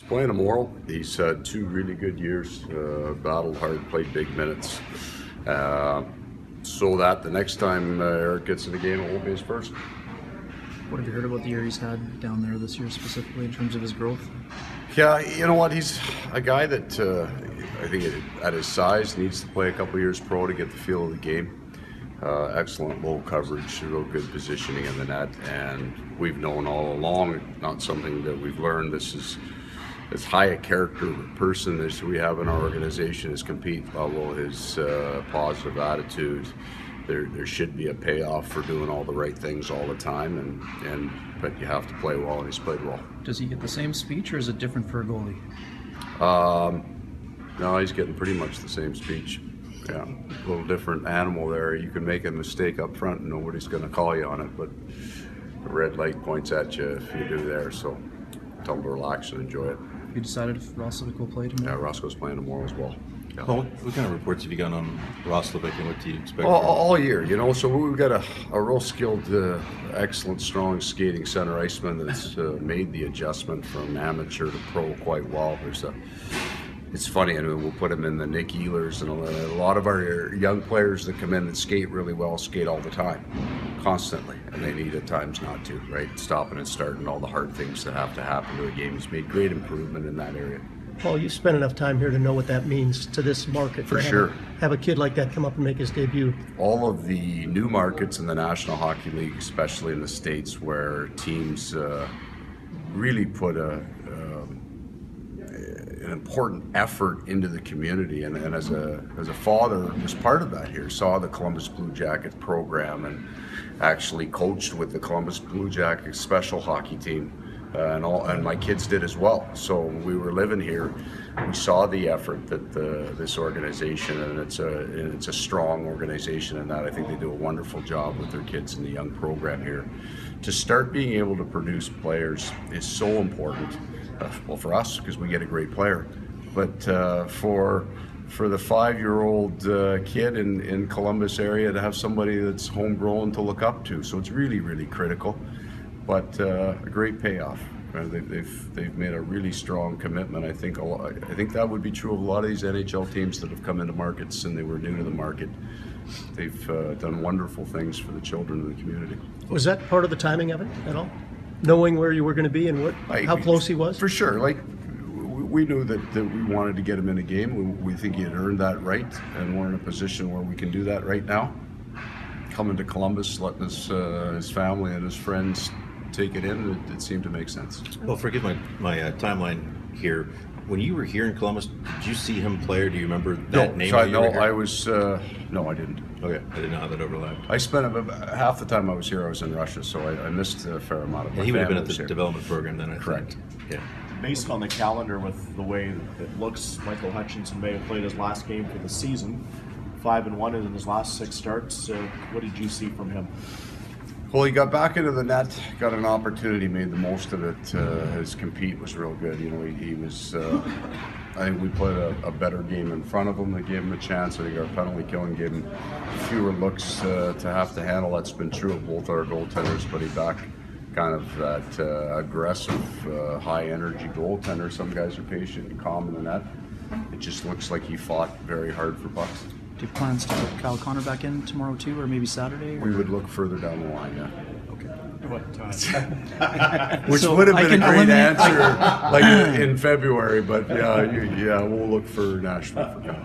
Playing immoral. He's had 2 really good years, battled hard, played big minutes. So that the next time Eric gets in the game, it won't be his first. What have you heard about the year he's had down there this year, specifically in terms of his growth? Yeah, you know what? He's a guy that I think at his size needs to play a couple years pro to get the feel of the game. Excellent low coverage, real good positioning in the net, and we've known all along, not something that we've learned, this is as high a character person as we have in our organization, his compete level, his positive attitude. There should be a payoff for doing all the right things all the time, but you have to play well, and he's played well. Does he get the same speech, or is it different for a goalie? No, he's getting pretty much the same speech. Yeah, a little different animal there. You can make a mistake up front and nobody's going to call you on it, but the red light points at you if you do there, so tell them to relax and enjoy it. Have you decided if Roslovic will play tomorrow? Yeah, Roscoe's playing tomorrow as well. Yeah. Paul, what kind of reports have you got on Roslovic, and what do you expect? All year, you know, so we've got a real skilled, excellent, strong skating center iceman that's made the adjustment from amateur to pro quite well. It's funny, I mean, we'll put him in the Nick Ehlers, and a lot of our young players that come in and skate really well skate all the time, constantly, and they need at times not to, right? Stopping and starting, all the hard things that have to happen to a game. He's made great improvement in that area. Paul, you spent enough time here to know what that means to this market. For sure. Have a kid like that come up and make his debut. All of the new markets in the National Hockey League, especially in the States, where teams really put an important effort into the community, and as a father was part of that here, saw the Columbus Blue Jackets program and actually coached with the Columbus Blue Jackets special hockey team, and my kids did as well. So when we were living here, we saw the effort that this organization, and it's a strong organization in that I think they do a wonderful job with their kids in the young program here. To start being able to produce players is so important. Well, for us, because we get a great player, but for the 5-year-old kid in Columbus area to have somebody that's homegrown to look up to, so it's really, really critical. But a great payoff. They've made a really strong commitment. I think that would be true of a lot of these NHL teams that have come into markets and they were new to the market. They've done wonderful things for the children in the community. Was that part of the timing of it at all? Knowing where you were going to be and how close he was? For sure. Like, we knew that we wanted to get him in a game. We think he had earned that right, and we're in a position where we can do that right now. Coming to Columbus, letting his family and his friends take it in, it seemed to make sense. Well, forgive my timeline here. When you were here in Columbus, did you see him play, or do you remember that name? No, I was. No, I didn't. Okay, I didn't know how that overlapped. I spent about half the time I was here, I was in Russia, so I missed a fair amount of. And he would have been at the development program then, I Correct. think. Yeah. Based on the calendar, with the way it looks, Michael Hutchinson may have played his last game for the season, 5-1 in his last 6 starts. What did you see from him? Well, he got back into the net, got an opportunity, made the most of it. His compete was real good. You know, he was. I think we played a better game in front of him that gave him a chance. I think our penalty killing gave him fewer looks to have to handle. That's been true of both our goaltenders, but he back kind of that aggressive, high-energy goaltender. Some guys are patient and calm in the net. It just looks like he fought very hard for pucks. Do you have plans to put Kyle Connor back in tomorrow too, or maybe Saturday? We would look further down the line, yeah. Which So would have I been a can great eliminate- answer, like in February, but yeah, we'll look for Nashville for Kyle.